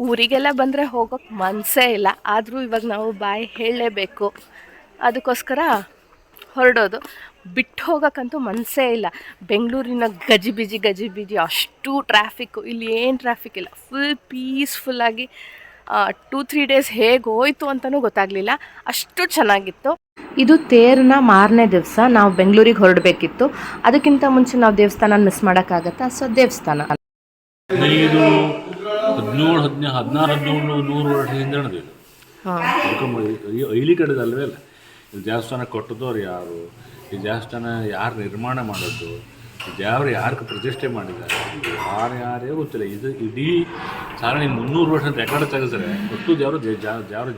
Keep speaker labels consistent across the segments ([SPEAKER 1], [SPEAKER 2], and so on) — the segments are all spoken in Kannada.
[SPEAKER 1] ಊರಿಗೆಲ್ಲ ಬಂದರೆ ಹೋಗೋಕ್ಕೆ ಮನಸ್ಸೇ ಇಲ್ಲ, ಆದರೂ ಇವಾಗ ನಾವು ಬಾಯಿ ಹೇಳಲೇಬೇಕು. ಅದಕ್ಕೋಸ್ಕರ ಹೊರಡೋದು. ಬಿಟ್ಟು ಹೋಗೋಕ್ಕಂತೂ ಮನಸ್ಸೇ ಇಲ್ಲ. ಬೆಂಗಳೂರಿನ ಗಜಿಬಿಜಿ ಅಷ್ಟು ಟ್ರಾಫಿಕ್ಕು, ಇಲ್ಲಿ ಏನು ಟ್ರಾಫಿಕ್ ಇಲ್ಲ, ಫುಲ್ ಪೀಸ್ಫುಲ್ಲಾಗಿ 2-3 ಡೇಸ್ ಹೇಗೆ ಹೋಯ್ತು ಅಂತಲೂ ಗೊತ್ತಾಗಲಿಲ್ಲ, ಅಷ್ಟು ಚೆನ್ನಾಗಿತ್ತು. ಇದು ತೇರನ್ನ ಮಾರನೇ ದಿವಸ ನಾವು ಬೆಂಗಳೂರಿಗೆ ಹೊರಡಬೇಕಿತ್ತು. ಅದಕ್ಕಿಂತ ಮುಂಚೆ ನಾವು ದೇವಸ್ಥಾನ ಮಿಸ್ ಮಾಡೋಕ್ಕಾಗತ್ತಾ? ಸೊ ದೇವಸ್ಥಾನ
[SPEAKER 2] 16-17-100 ವರ್ಷದಿಂದ ನಡೆದಿದೆ. ಹೈಲಿ ಕಡೆದಲ್ವೇ ಅಲ್ಲ. ಈ ದೇವಸ್ಥಾನ ಕಟ್ಟಿದವ್ರು ಯಾರು, ಈ ದೇವಸ್ಥಾನ ಯಾರು ನಿರ್ಮಾಣ ಮಾಡೋದು, ಈ ದೇವರು ಯಾರು ಪ್ರತಿಷ್ಠೆ ಮಾಡಿದ್ದಾರೆ, ಯಾರೇ ಗೊತ್ತಿಲ್ಲ. ಇದು ಇಡೀ ಸಾಧಾರಣ 300 ವರ್ಷ ರೆಕಾರ್ಡ್ ತೆಗೆದ್ರೆ ಒಟ್ಟು ದೇವರ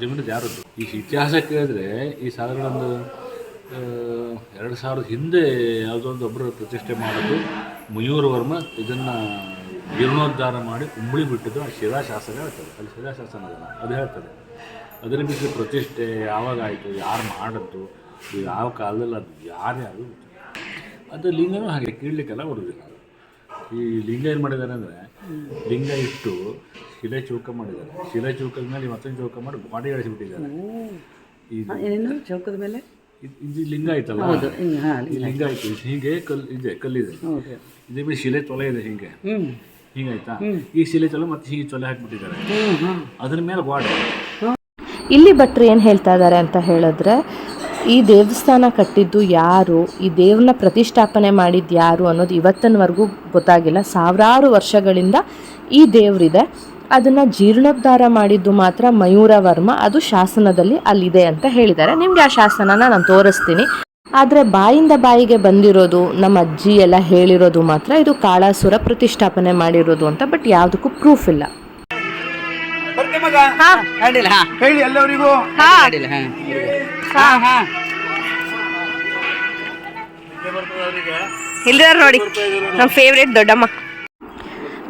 [SPEAKER 2] ಜಮೀನು ಯಾರದ್ದು. ಈ ಇತಿಹಾಸ ಕೇಳಿದ್ರೆ ಈ ಸಾಧಾರಣ ಒಂದು 2000 ಹಿಂದೆ ಯಾವುದೋ ಒಂದು ಒಬ್ಬರು ಪ್ರತಿಷ್ಠೆ ಮಾಡೋದು ಮಯೂರ ವರ್ಮ ಇದನ್ನು ಜೀರ್ಣೋದ್ಧಾರ ಮಾಡಿ ಕುಂಬಳಿ ಬಿಟ್ಟಿದ್ದು ಶಿಲಾಶಾಸನ ಹೇಳ್ತದೆ. ಅಲ್ಲಿ ಶಿಲಾಶಾಸನ ಅದು ಹೇಳ್ತದೆ. ಅದನ್ನು ಬಿಟ್ಟು ಪ್ರತಿಷ್ಠೆ ಯಾವಾಗ ಆಯಿತು, ಯಾರು ಮಾಡಿದ್ದು, ಯಾವ ಕಾಲದಲ್ಲಿ ಅದು ಯಾರ್ಯಾರು ಅದು ಲಿಂಗನೂ ಹಾಗೆ ಕೀಳಲಿಕ್ಕೆಲ್ಲ ಬರೋದಿಲ್ಲ. ಈ ಲಿಂಗ ಏನು ಮಾಡಿದ್ದಾರೆ ಅಂದರೆ, ಲಿಂಗ ಇಟ್ಟು ಶಿಲೆ ಚೌಕ ಮಾಡಿದ್ದಾರೆ. ಶಿಲೆ ಚೌಕದ ಮೇಲೆ ಮತ್ತೊಂದು ಚೌಕ ಮಾಡಿ ಗಾಡಿ ಎಳಿಸಿಬಿಟ್ಟಿದ್ದಾರೆ.
[SPEAKER 3] ಇದು ಚೌಕದ ಮೇಲೆ
[SPEAKER 2] ಇದು ಲಿಂಗ ಆಯ್ತಲ್ಲ, ಈ ಲಿಂಗ ಆಯ್ತು. ಹೀಗೆ ಕಲ್ಲಿದೆ, ಇದೇ ಮೇಲೆ ಶಿಲೆ ತೊಲೆ ಇದೆ, ಹಿಂಗಾಯ್ತಾ. ಈ ಶಿಲೆ ತೊಲೆ ಮತ್ತೆ ಹೀಗೆ ತೊಲೆ ಹಾಕಿಬಿಟ್ಟಿದ್ದಾರೆ, ಅದ್ರ ಮೇಲೆ ಗಾಡಿ.
[SPEAKER 1] ಇಲ್ಲಿ ಭಟ್ರು ಏನು ಹೇಳ್ತಾ ಇದ್ದಾರೆ ಅಂತ ಹೇಳಿದ್ರೆ, ಈ ದೇವಸ್ಥಾನ ಕಟ್ಟಿದ್ದು ಯಾರು, ಈ ದೇವ್ರನ್ನ ಪ್ರತಿಷ್ಠಾಪನೆ ಮಾಡಿದ್ದು ಯಾರು ಅನ್ನೋದು ಇವತ್ತಿನವರೆಗೂ ಗೊತ್ತಾಗಿಲ್ಲ. ಸಾವಿರಾರು ವರ್ಷಗಳಿಂದ ಈ ದೇವರಿದೆ. ಅದನ್ನು ಜೀರ್ಣೋದ್ಧಾರ ಮಾಡಿದ್ದು ಮಾತ್ರ ಮಯೂರ ವರ್ಮ, ಅದು ಶಾಸನದಲ್ಲಿ ಅಲ್ಲಿದೆ ಅಂತ ಹೇಳಿದ್ದಾರೆ. ನಿಮಗೆ ಆ ಶಾಸನನ ನಾನು ತೋರಿಸ್ತೀನಿ. ಆದರೆ ಬಾಯಿಂದ ಬಾಯಿಗೆ ಬಂದಿರೋದು, ನಮ್ಮ ಅಜ್ಜಿ ಎಲ್ಲ ಹೇಳಿರೋದು ಮಾತ್ರ ಇದು ಕಾಳಾಸುರ ಪ್ರತಿಷ್ಠಾಪನೆ ಮಾಡಿರೋದು ಅಂತ. ಬಟ್ ಯಾವುದಕ್ಕೂ ಪ್ರೂಫ್ ಇಲ್ಲ.
[SPEAKER 3] ಹೇಳಿ ಎಲ್ಲರಿಗೂ
[SPEAKER 1] ಇಲ್ದಾರ ನೋಡಿ, ನಮ್ಮ ಫೇವ್ರೇಟ್ ದೊಡ್ಡಮ್ಮ.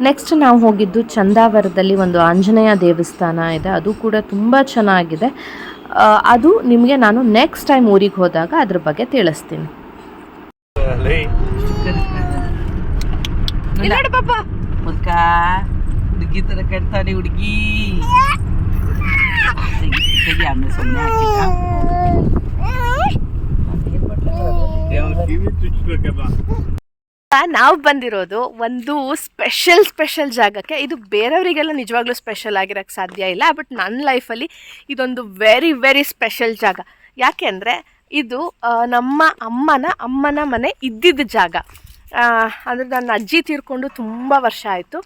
[SPEAKER 1] ನೆಕ್ಸ್ಟ್ ನಾವು ಹೋಗಿದ್ದು ಚಂದಾವರದಲ್ಲಿ ಒಂದು ಆಂಜನೇಯ ದೇವಸ್ಥಾನ ಇದೆ, ಅದು ಕೂಡ ತುಂಬ ಚೆನ್ನಾಗಿದೆ. ಅದು ನಿಮಗೆ ನಾನು ನೆಕ್ಸ್ಟ್ ಟೈಮ್ ಊರಿಗೆ ಹೋದಾಗ ಅದ್ರ ಬಗ್ಗೆ ತಿಳಿಸ್ತೀನಿ.
[SPEAKER 3] ಹುಡುಗಿ ತರ ಕಟ್ತಾನೆ ಹುಡುಗಿ.
[SPEAKER 1] ನಾವು ಬಂದಿರೋದು ಒಂದು ಸ್ಪೆಷಲ್ ಜಾಗಕ್ಕೆ. ಇದು ಬೇರೆಯವರಿಗೆಲ್ಲ ನಿಜವಾಗ್ಲೂ ಸ್ಪೆಷಲ್ ಆಗಿರೋಕ್ಕೆ ಸಾಧ್ಯ ಇಲ್ಲ, ಬಟ್ ನನ್ನ ಲೈಫಲ್ಲಿ ಇದೊಂದು ವೆರಿ ಸ್ಪೆಷಲ್ ಜಾಗ. ಯಾಕೆ ಅಂದರೆ ಇದು ನಮ್ಮ ಅಮ್ಮನ ಮನೆ ಇದ್ದಿದ್ದ ಜಾಗ. ಅಂದರೆ ನನ್ನ ಅಜ್ಜಿ ತೀರ್ಕೊಂಡು ತುಂಬ ವರ್ಷ ಆಯಿತು.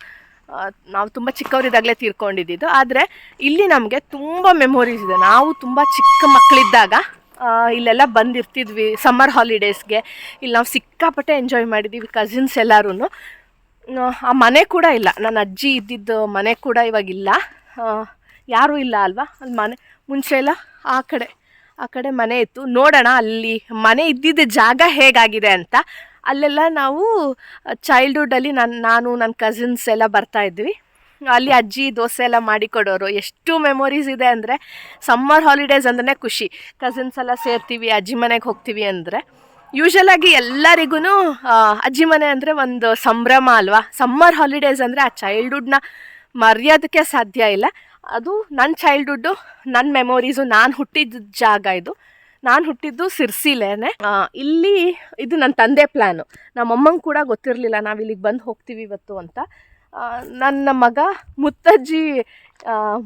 [SPEAKER 1] ನಾವು ತುಂಬ ಚಿಕ್ಕವರಿದ್ದಾಗಲೇ ತೀರ್ಕೊಂಡಿದ್ದು. ಆದರೆ ಇಲ್ಲಿ ನಮಗೆ ತುಂಬ ಮೆಮೊರೀಸ್ ಇದೆ. ನಾವು ತುಂಬ ಚಿಕ್ಕ ಮಕ್ಕಳಿದ್ದಾಗ ಇಲ್ಲೆಲ್ಲ ಬಂದಿರ್ತಿದ್ವಿ ಸಮ್ಮರ್ ಹಾಲಿಡೇಸ್ಗೆ. ಇಲ್ಲಿ ನಾವು ಸಿಕ್ಕಾಪಟ್ಟೆ ಎಂಜಾಯ್ ಮಾಡಿದ್ದೀವಿ ಕಸಿನ್ಸ್ ಎಲ್ಲರೂ. ಆ ಮನೆ ಕೂಡ ಇಲ್ಲ, ನನ್ನ ಅಜ್ಜಿ ಇದ್ದಿದ್ದು ಮನೆ ಕೂಡ ಇವಾಗಿಲ್ಲ, ಯಾರೂ ಇಲ್ಲ ಅಲ್ವಾ. ಅಲ್ಲಿ ಮನೆ ಮುಂಚೆ ಎಲ್ಲ ಆ ಕಡೆ ಮನೆ ಇತ್ತು. ನೋಡೋಣ ಅಲ್ಲಿ ಮನೆ ಇದ್ದಿದ್ದ ಜಾಗ ಹೇಗಾಗಿದೆ ಅಂತ. ಅಲ್ಲೆಲ್ಲ ನಾವು ಚೈಲ್ಡ್ಹುಡ್ಡಲ್ಲಿ ನಾನು ನನ್ನ ಕಸಿನ್ಸ್ ಎಲ್ಲ ಬರ್ತಾಯಿದ್ವಿ. ಅಲ್ಲಿ ಅಜ್ಜಿ ದೋಸೆ ಎಲ್ಲ ಮಾಡಿಕೊಡೋರು. ಎಷ್ಟು ಮೆಮೊರೀಸ್ ಇದೆ ಅಂದರೆ, ಸಮ್ಮರ್ ಹಾಲಿಡೇಸ್ ಅಂದ್ರೆ ಖುಷಿ. ಕಸಿನ್ಸ್ ಎಲ್ಲ ಸೇರ್ತೀವಿ, ಅಜ್ಜಿ ಮನೆಗೆ ಹೋಗ್ತೀವಿ ಅಂದರೆ. ಯೂಶ್ವಲಾಗಿ ಎಲ್ಲರಿಗೂ ಅಜ್ಜಿ ಮನೆ ಅಂದರೆ ಒಂದು ಸಂಭ್ರಮ ಅಲ್ವಾ. ಸಮ್ಮರ್ ಹಾಲಿಡೇಸ್ ಅಂದರೆ ಆ ಚೈಲ್ಡ್ಹುಡ್ನ ಮರೆಯೋದಕ್ಕೆ ಸಾಧ್ಯ ಇಲ್ಲ. ಅದು ನನ್ನ ಚೈಲ್ಡ್ಹುಡ್ಡು, ನನ್ನ ಮೆಮೊರೀಸು, ನಾನು ಹುಟ್ಟಿದ ಜಾಗ ಇದು. ನಾನು ಹುಟ್ಟಿದ್ದು ಸಿರ್ಸಿಲೇನೆ. ಇಲ್ಲಿ ಇದು ನನ್ನ ತಂದೆ ಪ್ಲ್ಯಾನು. ನಮ್ಮಮ್ಮಂಗೆ ಕೂಡ ಗೊತ್ತಿರಲಿಲ್ಲ ನಾವು ಇಲ್ಲಿಗೆ ಬಂದು ಹೋಗ್ತೀವಿ ಇವತ್ತು ಅಂತ. ನನ್ನ ಮಗ ಮುತ್ತಜ್ಜಿ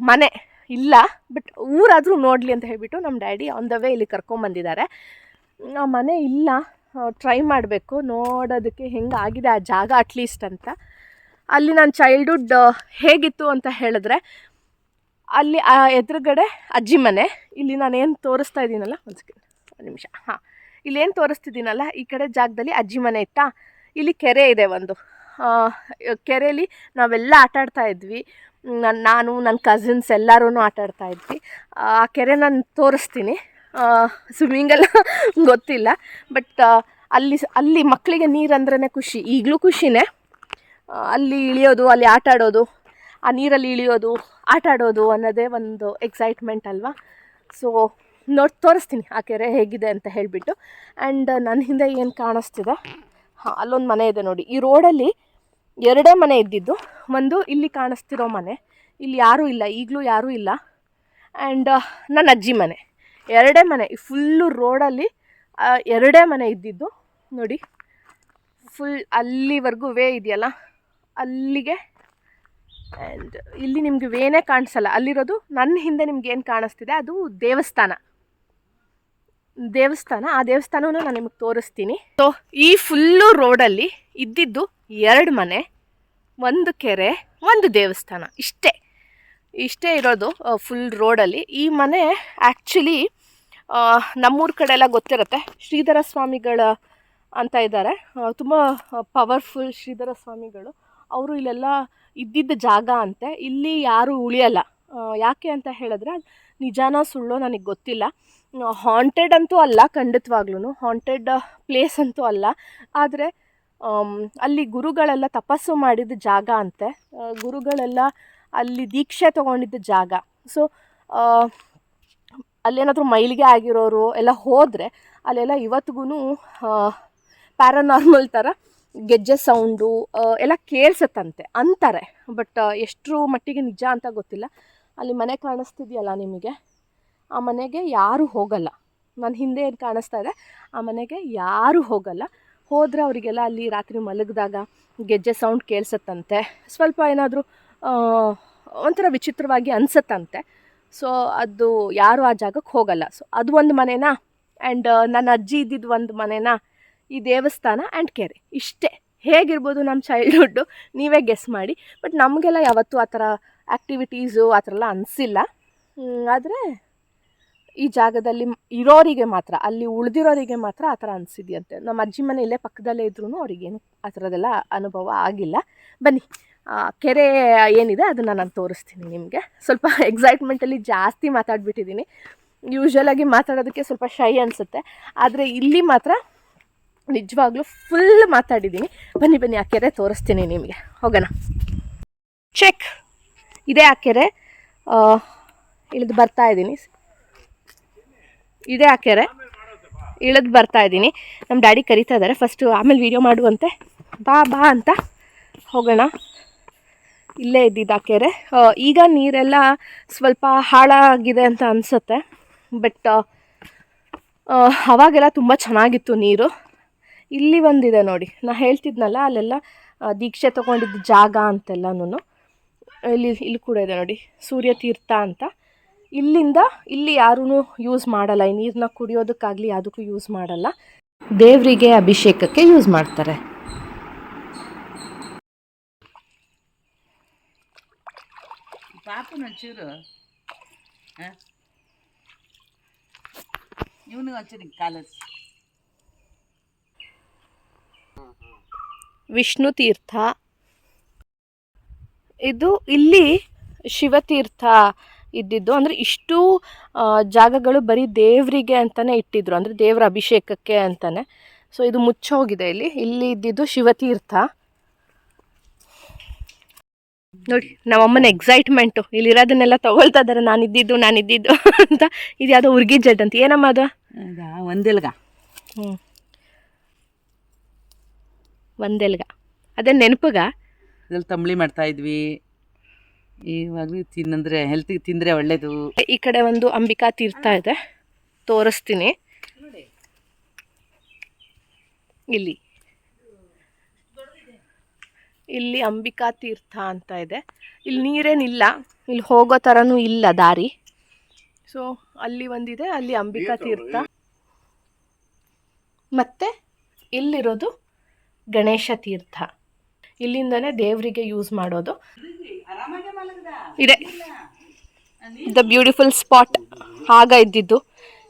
[SPEAKER 1] ಮನೆ ಇಲ್ಲ, ಬಟ್ ಊರಾದರೂ ನೋಡಲಿ ಅಂತ ಹೇಳಿಬಿಟ್ಟು ನಮ್ಮ ಡ್ಯಾಡಿ ಆನ್ ದ ವೇ ಇಲ್ಲಿ ಕರ್ಕೊಂಬಂದಿದ್ದಾರೆ. ಆ ಮನೆ ಇಲ್ಲ, ಟ್ರೈ ಮಾಡಬೇಕು ನೋಡೋದಕ್ಕೆ ಹೆಂಗಾಗಿದೆ ಆ ಜಾಗ ಅಟ್ಲೀಸ್ಟ್ ಅಂತ. ಅಲ್ಲಿ ನನ್ನ ಚೈಲ್ಡ್ಹುಡ್ ಹೇಗಿತ್ತು ಅಂತ ಹೇಳಿದ್ರೆ, ಅಲ್ಲಿ ಆ ಎದುರುಗಡೆ ಅಜ್ಜಿ ಮನೆ. ಇಲ್ಲಿ ನಾನೇನು ತೋರಿಸ್ತಾ ಇದ್ದೀನಲ್ಲ, ಒಂದು ನಿಮಿಷ, ಇಲ್ಲೇನು ತೋರಿಸ್ತಿದ್ದೀನಲ್ಲ ಈ ಕಡೆ ಜಾಗದಲ್ಲಿ ಅಜ್ಜಿ ಮನೆ ಇತ್ತಾ. ಇಲ್ಲಿ ಕೆರೆ ಇದೆ ಒಂದು. ಕೆರೆಯಲ್ಲಿ ನಾವೆಲ್ಲ ಆಟಾಡ್ತಾ ಇದ್ವಿ. ನಾನು ನನ್ನ ಕಸಿನ್ಸ್ ಎಲ್ಲರೂ ಆಟಾಡ್ತಾ ಇದ್ವಿ. ಆ ಕೆರೆ ನಾನು ತೋರಿಸ್ತೀನಿ. ಸ್ವಿಮ್ಮಿಂಗೆಲ್ಲ ಗೊತ್ತಿಲ್ಲ, ಬಟ್ ಅಲ್ಲಿ ಮಕ್ಕಳಿಗೆ ನೀರಂದ್ರೇ ಖುಷಿ. ಈಗಲೂ ಖುಷಿನೇ. ಅಲ್ಲಿ ಇಳಿಯೋದು, ಅಲ್ಲಿ ಆಟಾಡೋದು, ಆ ನೀರಲ್ಲಿ ಇಳಿಯೋದು, ಆಟಾಡೋದು ಅನ್ನೋದೇ ಒಂದು ಎಕ್ಸೈಟ್ಮೆಂಟ್ ಅಲ್ವಾ. ಸೊ ತೋರಿಸ್ತೀನಿ ಆ ಕೆರೆ ಹೇಗಿದೆ ಅಂತ ಹೇಳಿಬಿಟ್ಟು. ಆ್ಯಂಡ್ ನನ್ನ ಹಿಂದೆ ಏನು ಕಾಣಿಸ್ತಿದೆ, ಅಲ್ಲೊಂದು ಮನೆ ಇದೆ ನೋಡಿ. ಈ ರೋಡಲ್ಲಿ 2 ಮನೆ ಇದ್ದಿದ್ದು. ಒಂದು ಇಲ್ಲಿ ಕಾಣಿಸ್ತಿರೋ ಮನೆ, ಇಲ್ಲಿ ಯಾರೂ ಇಲ್ಲ, ಈಗಲೂ ಯಾರೂ ಇಲ್ಲ. ಆ್ಯಂಡ್ ನನ್ನ ಅಜ್ಜಿ ಮನೆ, ಎರಡೇ ಮನೆ ಫುಲ್ಲು ರೋಡಲ್ಲಿ, ಎರಡೇ ಮನೆ ಇದ್ದಿದ್ದು ನೋಡಿ. ಫುಲ್ ಅಲ್ಲಿವರೆಗೂ ವೇ ಇದೆಯಲ್ಲ ಅಲ್ಲಿಗೆ. ಆ್ಯಂಡ್ ಇಲ್ಲಿ ನಿಮಗೆ ವೇನೇ ಕಾಣಿಸಲ್ಲ, ಅಲ್ಲಿರೋದು ನನ್ನ ಹಿಂದೆ ನಿಮ್ಗೆ ಏನು ಕಾಣಿಸ್ತಿದೆ ಅದು ದೇವಸ್ಥಾನ. ಆ ದೇವಸ್ಥಾನವೂ ನಾನು ನಿಮಗೆ ತೋರಿಸ್ತೀನಿ. ಸೊ ಈ ಫುಲ್ಲು ರೋಡಲ್ಲಿ ಇದ್ದಿದ್ದು 2 ಮನೆ, 1 ಕೆರೆ, 1 ದೇವಸ್ಥಾನ, ಇಷ್ಟೇ ಇರೋದು ಫುಲ್ ರೋಡಲ್ಲಿ. ಈ ಮನೆ ಆ್ಯಕ್ಚುಲಿ ನಮ್ಮೂರ ಕಡೆ ಎಲ್ಲ ಗೊತ್ತಿರುತ್ತೆ, ಶ್ರೀಧರ ಸ್ವಾಮಿಗಳ ಅಂತ ಇದ್ದಾರೆ, ತುಂಬ ಪವರ್ಫುಲ್ ಶ್ರೀಧರ ಸ್ವಾಮಿಗಳು. ಅವರು ಇಲ್ಲೆಲ್ಲ ಇದ್ದಿದ್ದ ಜಾಗ ಅಂತೆ. ಇಲ್ಲಿ ಯಾರೂ ಉಳಿಯಲ್ಲ. ಯಾಕೆ ಅಂತ ಹೇಳಿದ್ರೆ ನಿಜಾನೋ ಸುಳ್ಳೋ ನನಗೆ ಗೊತ್ತಿಲ್ಲ. ಹಾಂಟೆಡ್ ಅಂತೂ ಅಲ್ಲ, ಖಂಡಿತವಾಗ್ಲೂ ಹಾಂಟೆಡ್ ಪ್ಲೇಸ್ ಅಂತೂ ಅಲ್ಲ. ಆದರೆ ಅಲ್ಲಿ ಗುರುಗಳೆಲ್ಲ ತಪಸ್ಸು ಮಾಡಿದ ಜಾಗ ಅಂತೆ. ಗುರುಗಳೆಲ್ಲ ಅಲ್ಲಿ ದೀಕ್ಷೆ ತೊಗೊಂಡಿದ್ದ ಜಾಗ. ಸೊ ಅಲ್ಲೇನಾದರೂ ಮೈಲಿಗೆ ಆಗಿರೋರು ಎಲ್ಲ ಹೋದರೆ ಅಲ್ಲೆಲ್ಲ ಇವತ್ತಿಗೂ ಪ್ಯಾರಾನಾರ್ಮಲ್ ಥರ ಗೆಜ್ಜೆ ಸೌಂಡು ಎಲ್ಲ ಕೇಳಿಸುತ್ತಂತೆ ಅಂತಾರೆ. ಬಟ್ ಎಷ್ಟರ ಮಟ್ಟಿಗೆ ನಿಜ ಅಂತ ಗೊತ್ತಿಲ್ಲ. ಅಲ್ಲಿ ಮನೆ ಕಾಣಿಸ್ತಿದೆಯಲ್ಲ ನಿಮಗೆ, ಆ ಮನೆಗೆ ಯಾರೂ ಹೋಗಲ್ಲ. ನನ್ನ ಹಿಂದೆ ಏನು ಕಾಣಿಸ್ತಾ ಇದೆ ಆ ಮನೆಗೆ ಯಾರೂ ಹೋಗಲ್ಲ. ಹೋದರೆ ಅವರಿಗೆಲ್ಲ ಅಲ್ಲಿ ರಾತ್ರಿ ಮಲಗಿದಾಗ ಗೆಜ್ಜೆ ಸೌಂಡ್ ಕೇಳಿಸುತ್ತಂತೆ. ಸ್ವಲ್ಪ ಏನಾದರೂ ಒಂಥರ ವಿಚಿತ್ರವಾಗಿ ಅನಿಸುತ್ತಂತೆ. ಸೊ ಅದು ಯಾರೂ ಆ ಜಾಗಕ್ಕೆ ಹೋಗಲ್ಲ. ಸೊ ಅದು ಒಂದು ಮನೆನಾ, ಆ್ಯಂಡ್ ನನ್ನ ಅಜ್ಜಿ ಇದ್ದಿದ್ದು ಒಂದು ಮನೆನಾ, ಈ ದೇವಸ್ಥಾನ ಆ್ಯಂಡ್ ಕೆರೆ, ಇಷ್ಟೇ. ಹೇಗಿರ್ಬೋದು ನಮ್ಮ ಚೈಲ್ಡ್ಹುಡ್ಡು ನೀವೇ ಗೆಸ್ ಮಾಡಿ. ಬಟ್ ನಮಗೆಲ್ಲ ಯಾವತ್ತೂ ಆ ಥರ ಆ್ಯಕ್ಟಿವಿಟೀಸು ಆ ಥರ ಎಲ್ಲ ಅನಿಸಿಲ್ಲ. ಆದರೆ ಈ ಜಾಗದಲ್ಲಿ ಇರೋರಿಗೆ ಮಾತ್ರ, ಅಲ್ಲಿ ಉಳಿದಿರೋರಿಗೆ ಮಾತ್ರ ಆ ಥರ ಅನಿಸಿದೆಯಂತೆ. ನಮ್ಮ ಅಜ್ಜಿ ಮನೆ ಇಲ್ಲೇ ಪಕ್ಕದಲ್ಲೇ ಇದ್ರೂ ಅವ್ರಿಗೇನು ಆ ಥರದ್ದೆಲ್ಲ ಅನುಭವ ಆಗಿಲ್ಲ. ಬನ್ನಿ, ಕೆರೆ ಏನಿದೆ ಅದನ್ನು ನಾನು ತೋರಿಸ್ತೀನಿ ನಿಮಗೆ. ಸ್ವಲ್ಪ ಎಕ್ಸೈಟ್ಮೆಂಟಲ್ಲಿ ಜಾಸ್ತಿ ಮಾತಾಡ್ಬಿಟ್ಟಿದ್ದೀನಿ. ಯೂಶ್ವಲಾಗಿ ಮಾತಾಡೋದಕ್ಕೆ ಸ್ವಲ್ಪ ಶೈ ಅನಿಸುತ್ತೆ, ಆದರೆ ಇಲ್ಲಿ ಮಾತ್ರ ನಿಜವಾಗ್ಲೂ ಫುಲ್ ಮಾತಾಡಿದ್ದೀನಿ. ಬನ್ನಿ ಆ ಕೆರೆ ತೋರಿಸ್ತೀನಿ ನಿಮಗೆ. ಹೋಗೋಣ. ಚೆಕ್, ಇದೇ ಆ ಕೆರೆ. ಇಳಿದು ಬರ್ತಾ ಇದ್ದೀನಿ, ಇದೇ ಆ ಕೆರೆ. ಇಳಿದು ಬರ್ತಾ ಇದ್ದೀನಿ. ನಮ್ಮ ಡ್ಯಾಡಿ ಕರಿತಾ ಇದ್ದಾರೆ. ಫಸ್ಟು ಆಮೇಲೆ ವೀಡಿಯೋ ಮಾಡುವಂತೆ, ಬಾ ಅಂತ. ಹೋಗೋಣ. ಇಲ್ಲೇ ಇದ್ದಿದ್ದು ಆ ಕೆರೆ. ಈಗ ನೀರೆಲ್ಲ ಸ್ವಲ್ಪ ಹಾಳಾಗಿದೆ ಅಂತ ಅನಿಸುತ್ತೆ. ಬಟ್ ಅವಾಗೆಲ್ಲ ತುಂಬ ಚೆನ್ನಾಗಿತ್ತು ನೀರು. ಇಲ್ಲಿ ಒಂದಿದೆ ನೋಡಿ, ನಾನು ಹೇಳ್ತಿದ್ನಲ್ಲ ಅಲ್ಲೆಲ್ಲ ದೀಕ್ಷೆ ತೊಗೊಂಡಿದ್ದ ಜಾಗ ಅಂತೆಲ್ಲನೂ. ಇಲ್ಲಿ ಕೂಡ ಇದೆ ನೋಡಿ, ಸೂರ್ಯ ತೀರ್ಥ ಅಂತ. ಇಲ್ಲಿ ಯಾರೂ ಯೂಸ್ ಮಾಡಲ್ಲ. ಈ ನೀರನ್ನ ಕುಡಿಯೋದಕ್ಕಾಗಲಿ ಯಾವುದಕ್ಕೂ ಯೂಸ್ ಮಾಡಲ್ಲ. ದೇವರಿಗೆ ಅಭಿಷೇಕಕ್ಕೆ ಯೂಸ್ ಮಾಡ್ತಾರೆ.
[SPEAKER 3] ಪಾಪನ ಒಂಚೂರು ಇವನು ಒಂಚೂರು ಕಾಲಸ್.
[SPEAKER 1] ವಿಷ್ಣು ತೀರ್ಥ ಇದು. ಇಲ್ಲಿ ಶಿವತೀರ್ಥ ಇದ್ದಿದ್ದು. ಅಂದರೆ ಇಷ್ಟು ಜಾಗಗಳು ಬರೀ ದೇವರಿಗೆ ಅಂತಲೇ ಇಟ್ಟಿದ್ರು, ಅಂದರೆ ದೇವರ ಅಭಿಷೇಕಕ್ಕೆ ಅಂತಲೇ. ಸೊ ಇದು ಮುಚ್ಚೋಗಿದೆ. ಇಲ್ಲಿ ಇದ್ದಿದ್ದು ಶಿವತೀರ್ಥ ನೋಡಿ. ನಮ್ಮಮ್ಮನ ಎಕ್ಸೈಟ್ಮೆಂಟು, ಇಲ್ಲಿರೋದನ್ನೆಲ್ಲ ತೊಗೊಳ್ತಾ ಇದ್ದಾರೆ, ನಾನಿದ್ದಿದ್ದು ಅಂತ. ಇದು ಯಾವುದೋ ಹುರ್ಗಿ ಜಡ್ ಅಂತ. ಏನಮ್ಮ ಅದು?
[SPEAKER 3] ಒಂದೆಲ್ಗ.
[SPEAKER 1] ಒಂದೆಲ್ಗ, ಅದೇ ನೆನಪುಗ
[SPEAKER 3] ಇದ್ರಲ್ಲಿ ತಂಬಳಿ ಮಾಡ್ತಾ ಇದ್ವಿ. ಇವಾಗಲೂ ತಿನ್ನಂದ್ರೆ ಹೆಲ್ತಿಗೆ ತಿಂದರೆ ಒಳ್ಳೇದು.
[SPEAKER 1] ಈ ಕಡೆ ಒಂದು ಅಂಬಿಕಾ ತೀರ್ಥ ಇದೆ, ತೋರಿಸ್ತೀನಿ. ಇಲ್ಲಿ ಅಂಬಿಕಾ ತೀರ್ಥ ಅಂತ ಇದೆ. ಇಲ್ಲಿ ನೀರೇನಿಲ್ಲ, ಇಲ್ಲಿ ಹೋಗೋ ಥರನೂ ಇಲ್ಲ ದಾರಿ. ಸೊ ಅಲ್ಲಿ ಒಂದಿದೆ, ಅಲ್ಲಿ ಅಂಬಿಕಾ ತೀರ್ಥ. ಮತ್ತು ಇಲ್ಲಿರೋದು ಗಣೇಶ ತೀರ್ಥ. ಇಲ್ಲಿಂದನೇ ದೇವರಿಗೆ ಯೂಸ್ ಮಾಡೋದು. ಇದೆ ದ ಬ್ಯೂಟಿಫುಲ್ ಸ್ಪಾಟ್. ಆಗ ಇದ್ದಿದ್ದು,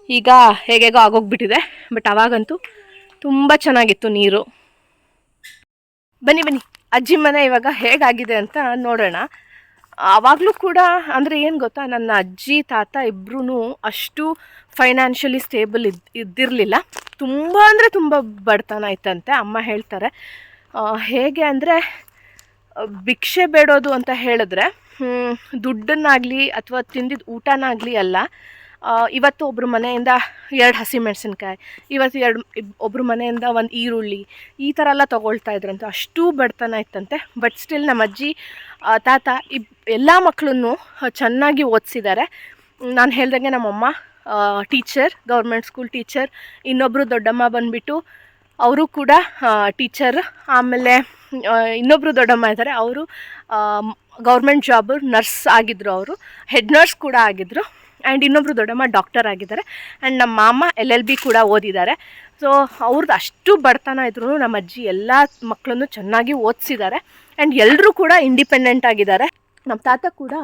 [SPEAKER 1] ಈಗ ಹೇಗೇಗೋ ಆಗೋಗ್ಬಿಟ್ಟಿದೆ. ಬಟ್ ಅವಾಗಂತೂ ತುಂಬ ಚೆನ್ನಾಗಿತ್ತು ನೀರು. ಬನ್ನಿ ಅಜ್ಜಿ ಮನೆ ಇವಾಗ ಹೇಗಾಗಿದೆ ಅಂತ ನೋಡೋಣ. ಆವಾಗಲೂ ಕೂಡ ಅಂದರೆ ಏನು ಗೊತ್ತಾ, ನನ್ನ ಅಜ್ಜಿ ತಾತ ಇಬ್ಬರೂ ಅಷ್ಟು ಫೈನಾನ್ಷಿಯಲಿ ಸ್ಟೇಬಲ್ ಇದ್ದಿರಲಿಲ್ಲ. ತುಂಬ ಅಂದರೆ ತುಂಬ ಬಡತನ ಇತ್ತಂತೆ. ಅಮ್ಮ ಹೇಳ್ತಾರೆ. ಹೇಗೆ ಅಂದರೆ ಭಿಕ್ಷೆ ಬೇಡೋದು ಅಂತ ಹೇಳಿದ್ರೆ ದುಡ್ಡನ್ನಾಗಲಿ ಅಥವಾ ತಿಂದಿದ್ದ ಊಟನಾಗಲಿ ಅಲ್ಲ. ಇವತ್ತು ಒಬ್ಬರು ಮನೆಯಿಂದ 2 ಹಸಿಮೆಣಸಿನ್ಕಾಯಿ, ಇವತ್ತು ಒಬ್ಬರು ಮನೆಯಿಂದ 1 ಈರುಳ್ಳಿ, ಈ ಥರ ಎಲ್ಲ ತೊಗೊಳ್ತಾ ಇದ್ರಂತೆ. ಅಷ್ಟು ಬಡತನ ಇತ್ತಂತೆ. ಬಟ್ ಸ್ಟಿಲ್ ನಮ್ಮ ಅಜ್ಜಿ ತಾತ ಎಲ್ಲ ಮಕ್ಕಳನ್ನು ಚೆನ್ನಾಗಿ ಓದಿಸಿದ್ದಾರೆ. ನಾನು ಹೇಳ್ದಂಗೆ ನಮ್ಮಮ್ಮ ಟೀಚರ್, ಗೌರ್ಮೆಂಟ್ ಸ್ಕೂಲ್ ಟೀಚರ್. ಇನ್ನೊಬ್ಬರು ದೊಡ್ಡಮ್ಮ ಬಂದುಬಿಟ್ಟು ಅವರು ಕೂಡ ಟೀಚರ್. ಆಮೇಲೆ ಇನ್ನೊಬ್ಬರು ದೊಡ್ಡಮ್ಮ ಇದ್ದಾರೆ, ಅವರು ಗೌರ್ಮೆಂಟ್ ಜಾಬು ನರ್ಸ್ ಆಗಿದ್ದರು, ಅವರು ಹೆಡ್ ನರ್ಸ್ ಕೂಡ ಆಗಿದ್ದರು. ಆ್ಯಂಡ್ ಇನ್ನೊಬ್ಬರು ದೊಡ್ಡಮ್ಮ ಡಾಕ್ಟರ್ ಆಗಿದ್ದಾರೆ. ಆ್ಯಂಡ್ ನಮ್ಮ ಮಾಮ LLB ಕೂಡ ಓದಿದ್ದಾರೆ. ಸೊ ಅವ್ರದ್ದು ಅಷ್ಟು ಬಡತನ ಇದ್ರೂ ನಮ್ಮ ಅಜ್ಜಿ ಎಲ್ಲ ಮಕ್ಕಳನ್ನು ಚೆನ್ನಾಗಿ ಓದಿಸಿದ್ದಾರೆ. ಆ್ಯಂಡ್ ಎಲ್ಲರೂ ಕೂಡ ಇಂಡಿಪೆಂಡೆಂಟ್ ಆಗಿದ್ದಾರೆ. ನಮ್ಮ ತಾತ ಕೂಡ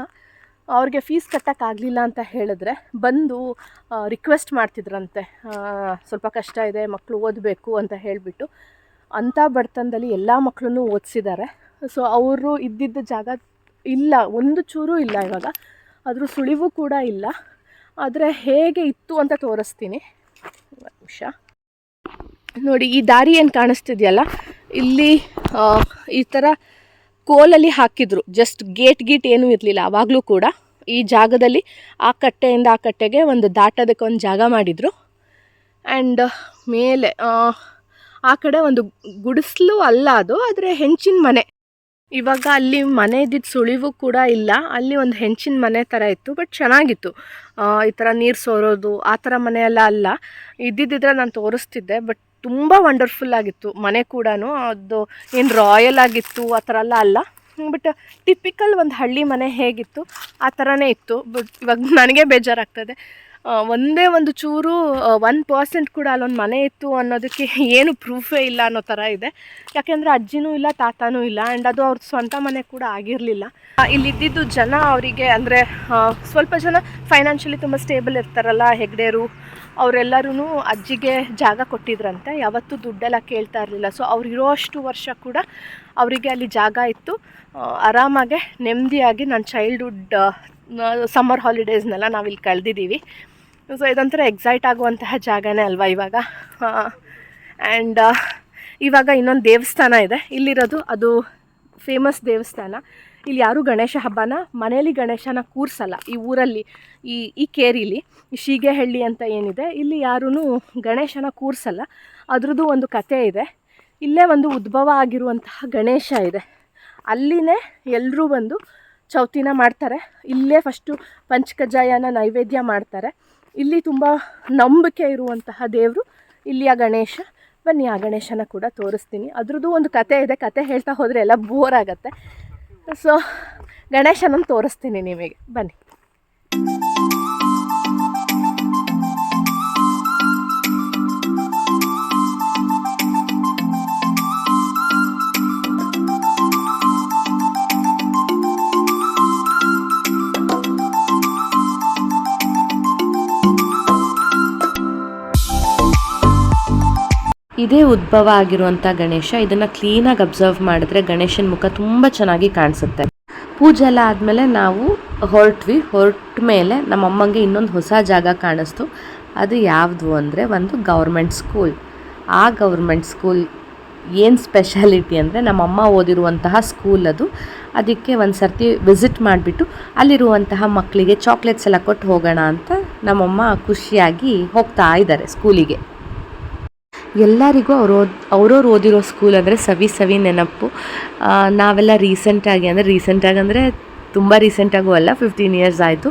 [SPEAKER 1] ಅವ್ರಿಗೆ ಫೀಸ್ ಕಟ್ಟೋಕ್ಕಾಗಲಿಲ್ಲ ಅಂತ ಹೇಳಿದ್ರೆ ಬಂದು ರಿಕ್ವೆಸ್ಟ್ ಮಾಡ್ತಿದ್ರಂತೆ, ಸ್ವಲ್ಪ ಕಷ್ಟ ಇದೆ, ಮಕ್ಕಳು ಓದಬೇಕು ಅಂತ ಹೇಳಿಬಿಟ್ಟು. ಅಂಥ ಬಡತನದಲ್ಲಿ ಎಲ್ಲ ಮಕ್ಕಳನ್ನು ಓದಿಸಿದ್ದಾರೆ. ಸೊ ಅವರು ಇದ್ದಿದ್ದ ಜಾಗ ಇಲ್ಲ, ಒಂದು ಚೂರು ಇಲ್ಲ ಇವಾಗ, ಅದ್ರ ಸುಳಿವು ಕೂಡ ಇಲ್ಲ. ಆದರೆ ಹೇಗೆ ಇತ್ತು ಅಂತ ತೋರಿಸ್ತೀನಿ, ನಿಮಿಷ ನೋಡಿ. ಈ ದಾರಿ ಏನು ಕಾಣಿಸ್ತಿದೆಯಲ್ಲ, ಇಲ್ಲಿ ಈ ಥರ ಕೋಲಲ್ಲಿ ಹಾಕಿದ್ರು. ಜಸ್ಟ್ ಗೇಟ್ ಏನೂ ಇರಲಿಲ್ಲ ಆವಾಗಲೂ ಕೂಡ. ಈ ಜಾಗದಲ್ಲಿ ಆ ಕಟ್ಟೆಯಿಂದ ಆ ಕಟ್ಟೆಗೆ ಒಂದು ದಾಟೋದಕ್ಕೆ ಒಂದು ಜಾಗ ಮಾಡಿದರು. ಆ್ಯಂಡ್ ಮೇಲೆ ಆ ಕಡೆ ಒಂದು ಗುಡಿಸಲು ಅಲ್ಲ ಅದು, ಆದರೆ ಹೆಂಚಿನ ಮನೆ. ಇವಾಗ ಅಲ್ಲಿ ಮನೆ ಇದ್ದಿದ್ದು ಸುಳಿವು ಕೂಡ ಇಲ್ಲ. ಅಲ್ಲಿ ಒಂದು ಹೆಂಚಿನ ಮನೆ ಥರ ಇತ್ತು, ಬಟ್ ಚೆನ್ನಾಗಿತ್ತು. ಈ ಥರ ನೀರು ಸೋರೋದು ಆ ಥರ ಮನೆಯೆಲ್ಲ ಅಲ್ಲ. ಇದ್ದಿದ್ದಿದ್ರೆ ನಾನು ತೋರಿಸ್ತಿದ್ದೆ, ಬಟ್ ತುಂಬ ವಂಡರ್ಫುಲ್ ಆಗಿತ್ತು ಮನೆ ಕೂಡ. ಅದು ಏನು ರಾಯಲ್ ಆಗಿತ್ತು ಆ ಥರ ಎಲ್ಲ ಅಲ್ಲ, ಬಟ್ ಟಿಪಿಕಲ್ ಒಂದು ಹಳ್ಳಿ ಮನೆ ಹೇಗಿತ್ತು ಆ ಥರನೇ ಇತ್ತು. ಬಟ್ ಇವಾಗ ನನಗೆ ಬೇಜಾರಾಗ್ತದೆ, ಒಂದೇ ಒಂದು ಚೂರು 1% ಕೂಡ ಅಲ್ಲೊಂದು ಮನೆ ಇತ್ತು ಅನ್ನೋದಕ್ಕೆ ಏನು ಪ್ರೂಫೇ ಇಲ್ಲ ಅನ್ನೋ ಥರ ಇದೆ. ಯಾಕೆಂದರೆ ಅಜ್ಜಿನೂ ಇಲ್ಲ, ತಾತನೂ ಇಲ್ಲ. ಆ್ಯಂಡ್ ಅದು ಅವ್ರ ಸ್ವಂತ ಮನೆ ಕೂಡ ಆಗಿರಲಿಲ್ಲ. ಇಲ್ಲಿದ್ದಿದ್ದು ಜನ ಅವರಿಗೆ ಅಂದರೆ ಸ್ವಲ್ಪ ಜನ ಫೈನಾನ್ಷಿಯಲಿ ತುಂಬ ಸ್ಟೇಬಲ್ ಇರ್ತಾರಲ್ಲ, ಹೆಗ್ಡೆರು, ಅವರೆಲ್ಲರೂ ಅಜ್ಜಿಗೆ ಜಾಗ ಕೊಟ್ಟಿದ್ರಂತೆ. ಯಾವತ್ತೂ ದುಡ್ಡೆಲ್ಲ ಕೇಳ್ತಾ ಇರಲಿಲ್ಲ. ಸೊ ಅವ್ರು ಇರೋಷ್ಟು ವರ್ಷ ಕೂಡ ಅವರಿಗೆ ಅಲ್ಲಿ ಜಾಗ ಇತ್ತು. ಆರಾಮಾಗೆ ನೆಮ್ಮದಿಯಾಗಿ ನನ್ನ ಚೈಲ್ಡ್ಹುಡ್ ಸಮ್ಮರ್ ಹಾಲಿಡೇಸ್ನೆಲ್ಲ ನಾವಿಲ್ಲಿ ಕಳೆದಿದ್ದೀವಿ. ಸೊ ಇದೊಂಥರ ಎಕ್ಸೈಟ್ ಆಗುವಂತಹ ಜಾಗನೇ ಅಲ್ವಾ ಇವಾಗ. ಆ್ಯಂಡ್ ಇವಾಗ ಇನ್ನೊಂದು ದೇವಸ್ಥಾನ ಇದೆ ಇಲ್ಲಿರೋದು, ಅದು ಫೇಮಸ್ ದೇವಸ್ಥಾನ. ಇಲ್ಲಿ ಯಾರೂ ಗಣೇಶ ಹಬ್ಬನ ಮನೇಲಿ ಗಣೇಶನ ಕೂರಿಸಲ್ಲ ಈ ಊರಲ್ಲಿ. ಈ ಕೇರಿಲಿ ಈ ಶೀಗೆಹಳ್ಳಿ ಅಂತ ಏನಿದೆ, ಇಲ್ಲಿ ಯಾರೂ ಗಣೇಶನ ಕೂರಿಸಲ್ಲ. ಅದ್ರದ್ದು ಒಂದು ಕತೆ ಇದೆ. ಇಲ್ಲೇ ಒಂದು ಉದ್ಭವ ಆಗಿರುವಂತಹ ಗಣೇಶ ಇದೆ. ಅಲ್ಲಿನೇ ಎಲ್ಲರೂ ಬಂದು ಚೌತಿನ ಮಾಡ್ತಾರೆ. ಇಲ್ಲೇ ಫಸ್ಟು ಪಂಚಕಜ್ಜಾಯನ ನೈವೇದ್ಯ ಮಾಡ್ತಾರೆ. ಇಲ್ಲಿ ತುಂಬ ನಂಬಿಕೆ ಇರುವಂತಹ ದೇವರು ಇಲ್ಲಿಯ ಗಣೇಶ. ಬನ್ನಿ ಆ ಗಣೇಶನ ಕೂಡ ತೋರಿಸ್ತೀನಿ. ಅದ್ರದ್ದು ಒಂದು ಕತೆ ಇದೆ, ಕತೆ ಹೇಳ್ತಾ ಹೋದರೆ ಎಲ್ಲ ಬೋರ್ ಆಗುತ್ತೆ. ಸೊ ಗಣೇಶನನ್ನು ತೋರಿಸ್ತೀನಿ ನಿಮಗೆ, ಬನ್ನಿ.
[SPEAKER 4] ಇದೇ ಉದ್ಭವ ಆಗಿರುವಂಥ ಗಣೇಶ. ಇದನ್ನು ಕ್ಲೀನಾಗಿ ಅಬ್ಸರ್ವ್ ಮಾಡಿದ್ರೆ ಗಣೇಶನ ಮುಖ ತುಂಬ ಚೆನ್ನಾಗಿ ಕಾಣಿಸುತ್ತೆ. ಪೂಜೆ ಎಲ್ಲ ಆದಮೇಲೆ ನಾವು ಹೊರಟ ಮೇಲೆ ನಮ್ಮಮ್ಮಂಗೆ ಇನ್ನೊಂದು ಹೊಸ ಜಾಗ ಕಾಣಿಸ್ತು. ಅದು ಯಾವುದು ಅಂದರೆ ಒಂದು ಗೌರ್ಮೆಂಟ್ ಸ್ಕೂಲ್. ಆ ಗೌರ್ಮೆಂಟ್ ಸ್ಕೂಲ್ ಏನು ಸ್ಪೆಷಾಲಿಟಿ ಅಂದರೆ ನಮ್ಮಮ್ಮ ಓದಿರುವಂತಹ ಸ್ಕೂಲ್ ಅದು. ಅದಕ್ಕೆ ಒಂದು ಸರ್ತಿ ವಿಸಿಟ್ ಮಾಡಿಬಿಟ್ಟು ಅಲ್ಲಿರುವಂತಹ ಮಕ್ಕಳಿಗೆ ಚಾಕ್ಲೇಟ್ಸ್ ಎಲ್ಲ ಕೊಟ್ಟು ಹೋಗೋಣ ಅಂತ ನಮ್ಮಮ್ಮ ಖುಷಿಯಾಗಿ ಹೋಗ್ತಾ ಇದ್ದಾರೆ ಸ್ಕೂಲಿಗೆ. ಎಲ್ಲರಿಗೂ ಅವ್ರವ್ರು ಓದಿರೋ ಸ್ಕೂಲ್ ಅಂದರೆ ಸವಿ ನೆನಪು. ನಾವೆಲ್ಲ ರೀಸೆಂಟಾಗಿ ಅಂದರೆ ತುಂಬ ರೀಸೆಂಟಾಗೂ ಅಲ್ಲ, 15 ಇಯರ್ಸ್ ಆಯಿತು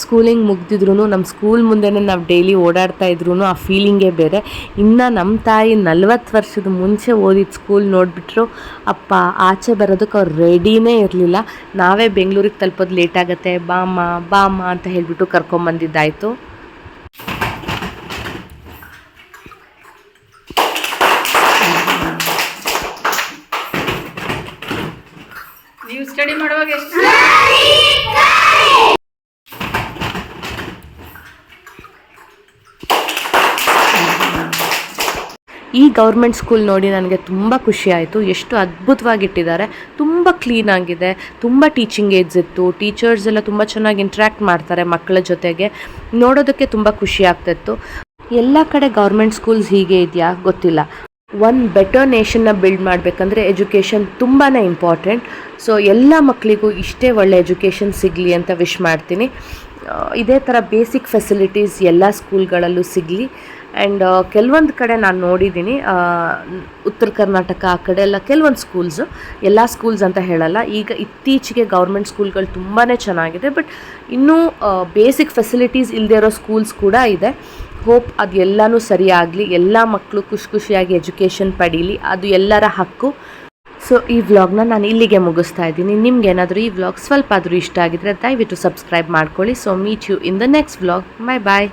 [SPEAKER 4] ಸ್ಕೂಲಿಂಗ್ ಮುಗ್ದಿದ್ರು ನಮ್ಮ ಸ್ಕೂಲ್ ಮುಂದೆನೇ ನಾವು ಡೈಲಿ ಓಡಾಡ್ತಾ ಇದ್ರೂ ಆ ಫೀಲಿಂಗೇ ಬೇರೆ. ಇನ್ನು ನಮ್ಮ ತಾಯಿ 40 ವರ್ಷದ ಮುಂಚೆ ಓದಿದ ಸ್ಕೂಲ್ ನೋಡಿಬಿಟ್ರು ಅಪ್ಪ ಆಚೆ ಬರೋದಕ್ಕೆ ಅವ್ರು ರೆಡಿನೇ ಇರಲಿಲ್ಲ. ನಾವೇ ಬೆಂಗಳೂರಿಗೆ ತಲುಪೋದು ಲೇಟ್ ಆಗುತ್ತೆ, ಬಾಮ್ಮ ಅಂತ ಹೇಳಿಬಿಟ್ಟು ಕರ್ಕೊಂಬಂದಿದ್ದಾಯಿತು.
[SPEAKER 3] ನೀವು ಸ್ಟಡಿ ಮಾಡುವಾಗ ಎಷ್ಟು
[SPEAKER 4] ಈ ಗೌರ್ಮೆಂಟ್ ಸ್ಕೂಲ್ ನೋಡಿ ನನಗೆ ತುಂಬ ಖುಷಿ ಆಯಿತು. ಎಷ್ಟು ಅದ್ಭುತವಾಗಿಟ್ಟಿದ್ದಾರೆ, ತುಂಬ ಕ್ಲೀನಾಗಿದೆ, ತುಂಬ ಟೀಚಿಂಗ್ ಏಡ್ಸ್ ಇತ್ತು. ಟೀಚರ್ಸ್ ಎಲ್ಲ ತುಂಬ ಚೆನ್ನಾಗಿ ಇಂಟ್ರ್ಯಾಕ್ಟ್ ಮಾಡ್ತಾರೆ ಮಕ್ಕಳ ಜೊತೆಗೆ, ನೋಡೋದಕ್ಕೆ ತುಂಬ ಖುಷಿ ಆಗ್ತಿತ್ತು. ಎಲ್ಲ ಕಡೆ ಗೌರ್ಮೆಂಟ್ ಸ್ಕೂಲ್ಸ್ ಹೀಗೆ ಇದೆಯಾ ಗೊತ್ತಿಲ್ಲ. ಒಂದು ಬೆಟರ್ ನೇಷನ್ನ ಬಿಲ್ಡ್ ಮಾಡಬೇಕಂದ್ರೆ ಎಜುಕೇಷನ್ ತುಂಬಾ ಇಂಪಾರ್ಟೆಂಟ್. ಸೊ ಎಲ್ಲ ಮಕ್ಕಳಿಗೂ ಇಷ್ಟೇ ಒಳ್ಳೆ ಎಜುಕೇಷನ್ ಸಿಗಲಿ ಅಂತ ವಿಶ್ ಮಾಡ್ತೀನಿ. ಇದೇ ಥರ ಬೇಸಿಕ್ ಫೆಸಿಲಿಟೀಸ್ ಎಲ್ಲ ಸ್ಕೂಲ್ಗಳಲ್ಲೂ ಸಿಗಲಿ. ಆ್ಯಂಡ್ ಕೆಲವೊಂದು ಕಡೆ ನಾನು ನೋಡಿದ್ದೀನಿ, ಉತ್ತರ ಕರ್ನಾಟಕ ಆ ಕಡೆ ಎಲ್ಲ ಕೆಲವೊಂದು ಸ್ಕೂಲ್ಸು, ಎಲ್ಲ ಸ್ಕೂಲ್ಸ್ ಅಂತ ಹೇಳಲ್ಲ, ಈಗ ಇತ್ತೀಚೆಗೆ ಗೌರ್ಮೆಂಟ್ ಸ್ಕೂಲ್ಗಳು ತುಂಬಾ ಚೆನ್ನಾಗಿದೆ. ಬಟ್ ಇನ್ನೂ ಬೇಸಿಕ್ ಫೆಸಿಲಿಟೀಸ್ ಇಲ್ಲದೆ ಇರೋ ಸ್ಕೂಲ್ಸ್ ಕೂಡ ಇದೆ. ಹೋಪ್ ಅದು ಎಲ್ಲನೂ ಸರಿಯಾಗಲಿ, ಎಲ್ಲ ಮಕ್ಕಳು ಖುಷಿಯಾಗಿ ಎಜುಕೇಷನ್ ಪಡೀಲಿ, ಅದು ಎಲ್ಲರ ಹಕ್ಕು. ಸೊ ಈ ವ್ಲಾಗ್ನ ನಾನು ಇಲ್ಲಿಗೆ ಮುಗಿಸ್ತಾ ಇದ್ದೀನಿ. ನಿಮ್ಗೇನಾದರೂ ಈ ವ್ಲಾಗ್ ಸ್ವಲ್ಪ ಆದರೂ ಇಷ್ಟ ಆಗಿದ್ರೆ ದಯವಿಟ್ಟು ಸಬ್ಸ್ಕ್ರೈಬ್ ಮಾಡ್ಕೊಳ್ಳಿ. So meet you in the next vlog. Bye bye.